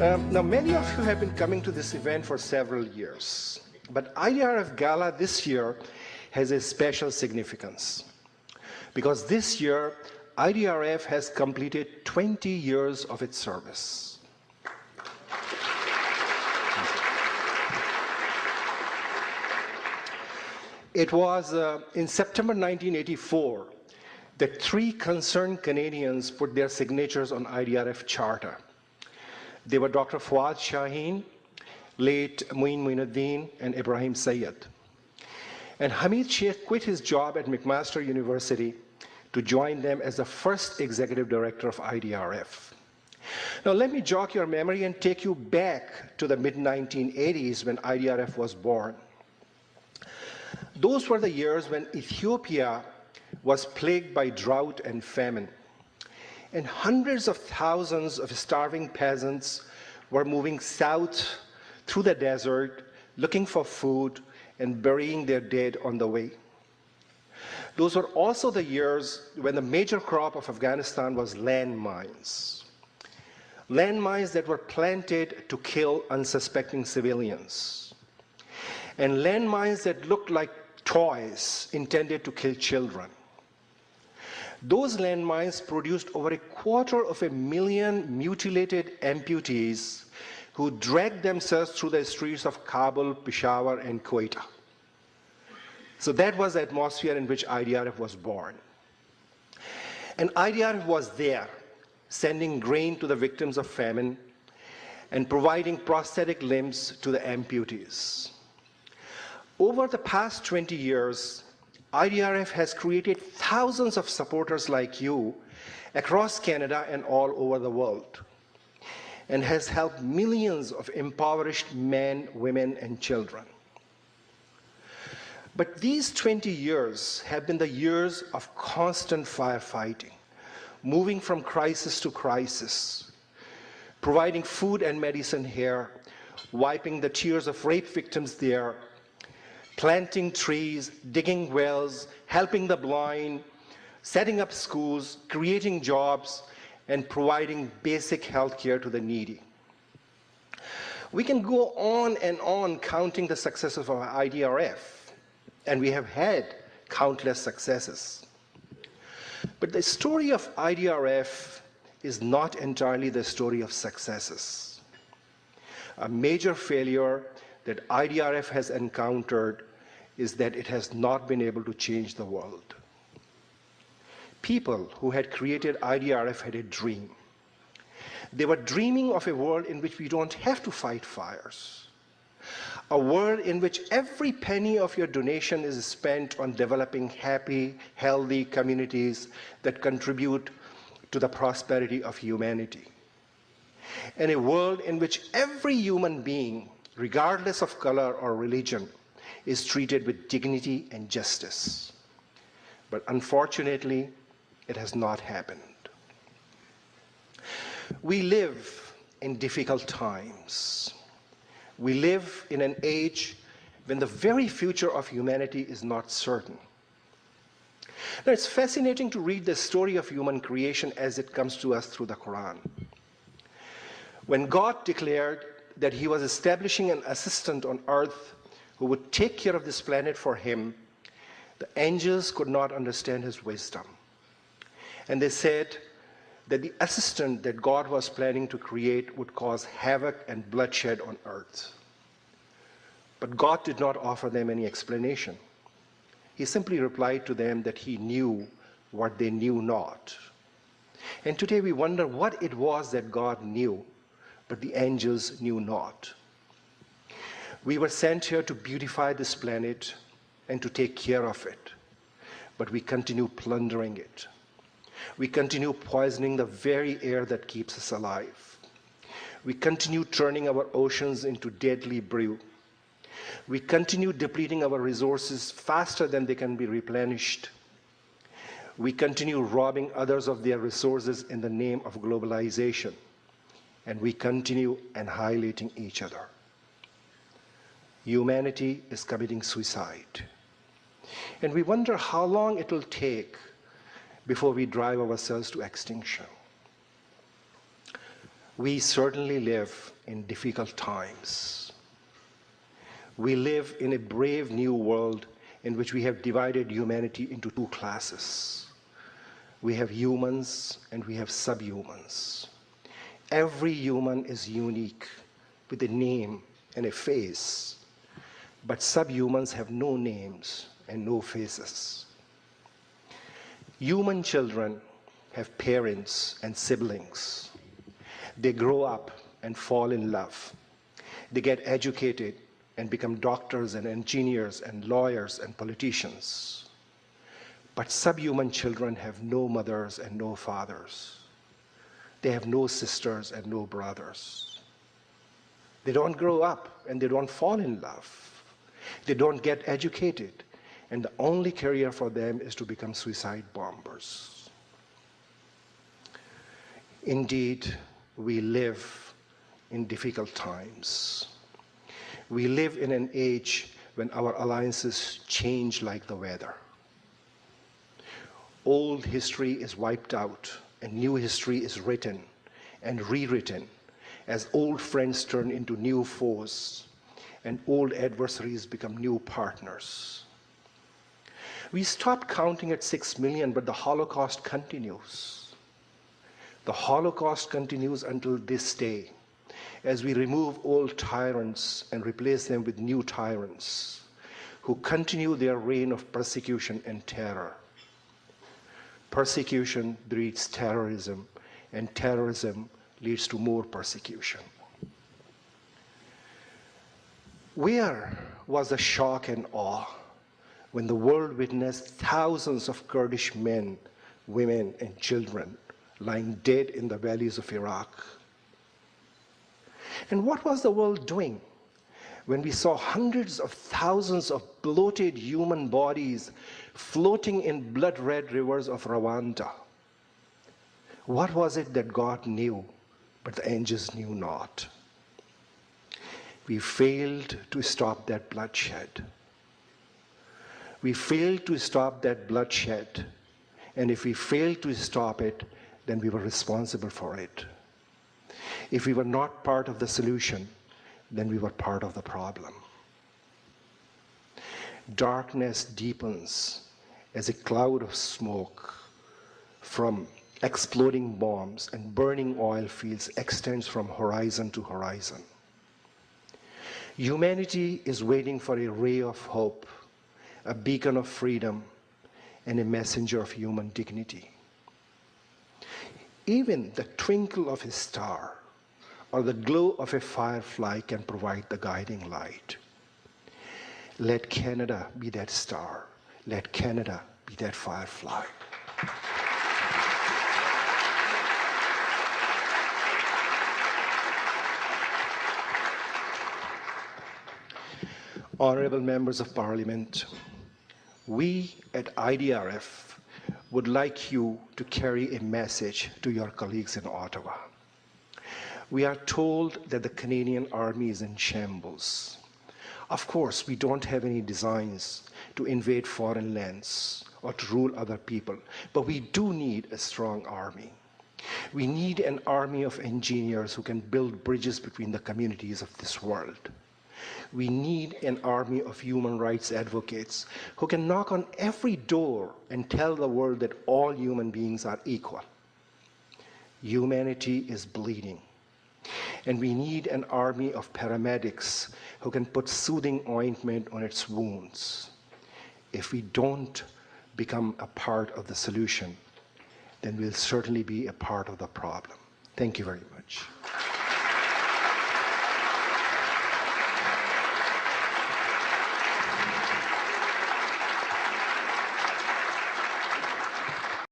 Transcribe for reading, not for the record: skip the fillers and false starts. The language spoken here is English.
Now, many of you have been coming to this event for several years, but IDRF Gala this year has a special significance because this year IDRF has completed 20 years of its service. It was in September 1984 that 3 concerned Canadians put their signatures on IDRF Charter. They were Dr. Fawad Shaheen, late Muin Muinuddin, and Ibrahim Sayed. And Hamid Sheikh quit his job at McMaster University to join them as the first executive director of IDRF. Now let me jog your memory and take you back to the mid-1980s when IDRF was born. Those were the years when Ethiopia was plagued by drought and famine. And hundreds of thousands of starving peasants were moving south through the desert, looking for food and burying their dead on the way. Those were also the years when the major crop of Afghanistan was landmines. Landmines that were planted to kill unsuspecting civilians. And landmines that looked like toys intended to kill children. Those landmines produced over 250,000 mutilated amputees who dragged themselves through the streets of Kabul, Peshawar, and Quetta. So that was the atmosphere in which IDRF was born. And IDRF was there, sending grain to the victims of famine and providing prosthetic limbs to the amputees. Over the past 20 years, IDRF has created thousands of supporters like you across Canada and all over the world, and has helped millions of impoverished men, women, and children. But these 20 years have been the years of constant firefighting, moving from crisis to crisis, providing food and medicine here, wiping the tears of rape victims there, planting trees, digging wells, helping the blind, setting up schools, creating jobs, and providing basic health care to the needy. We can go on and on counting the successes of our IDRF, and we have had countless successes. But the story of IDRF is not entirely the story of successes. A major failure that IDRF has encountered is that it has not been able to change the world. People who had created IDRF had a dream. They were dreaming of a world in which we don't have to fight fires. A world in which every penny of your donation is spent on developing happy, healthy communities that contribute to the prosperity of humanity. And a world in which every human being, regardless of color or religion, is treated with dignity and justice. But unfortunately, it has not happened. We live in difficult times. We live in an age when the very future of humanity is not certain. Now, it's fascinating to read the story of human creation as it comes to us through the Quran. When God declared that he was establishing an assistant on earth who would take care of this planet for him, the angels could not understand his wisdom. And they said that the assistant that God was planning to create would cause havoc and bloodshed on earth. But God did not offer them any explanation. He simply replied to them that he knew what they knew not. And today we wonder what it was that God knew, but the angels knew not. We were sent here to beautify this planet and to take care of it, but we continue plundering it. We continue poisoning the very air that keeps us alive. We continue turning our oceans into deadly brew. We continue depleting our resources faster than they can be replenished. We continue robbing others of their resources in the name of globalization. And we continue annihilating each other. Humanity is committing suicide. And we wonder how long it will take before we drive ourselves to extinction. We certainly live in difficult times. We live in a brave new world in which we have divided humanity into two classes. We have humans and we have subhumans. Every human is unique with a name and a face, but subhumans have no names and no faces. Human children have parents and siblings. They grow up and fall in love. They get educated and become doctors and engineers and lawyers and politicians. But subhuman children have no mothers and no fathers. They have no sisters and no brothers. They don't grow up and they don't fall in love. They don't get educated, and the only career for them is to become suicide bombers. Indeed, we live in difficult times. We live in an age when our alliances change like the weather. Old history is wiped out and new history is written and rewritten as old friends turn into new foes and old adversaries become new partners. We stopped counting at 6 million, but the Holocaust continues. The Holocaust continues until this day, as we remove old tyrants and replace them with new tyrants who continue their reign of persecution and terror. Persecution breeds terrorism, and terrorism leads to more persecution. Where was the shock and awe when the world witnessed thousands of Kurdish men, women, and children lying dead in the valleys of Iraq? And what was the world doing when we saw hundreds of thousands of bloated human bodies floating in blood-red rivers of Rwanda? What was it that God knew, but the angels knew not? We failed to stop that bloodshed. We failed to stop that bloodshed, and if we failed to stop it, then we were responsible for it. If we were not part of the solution, then we were part of the problem. Darkness deepens as a cloud of smoke from exploding bombs and burning oil fields extends from horizon to horizon. Humanity is waiting for a ray of hope, a beacon of freedom, and a messenger of human dignity. Even the twinkle of a star or the glow of a firefly can provide the guiding light. Let Canada be that star. Let Canada be that firefly. Honorable members of Parliament, we at IDRF would like you to carry a message to your colleagues in Ottawa. We are told that the Canadian Army is in shambles. Of course, we don't have any designs to invade foreign lands or to rule other people, but we do need a strong army. We need an army of engineers who can build bridges between the communities of this world. We need an army of human rights advocates who can knock on every door and tell the world that all human beings are equal. Humanity is bleeding. And we need an army of paramedics who can put soothing ointment on its wounds. If we don't become a part of the solution, then we'll certainly be a part of the problem. Thank you very much.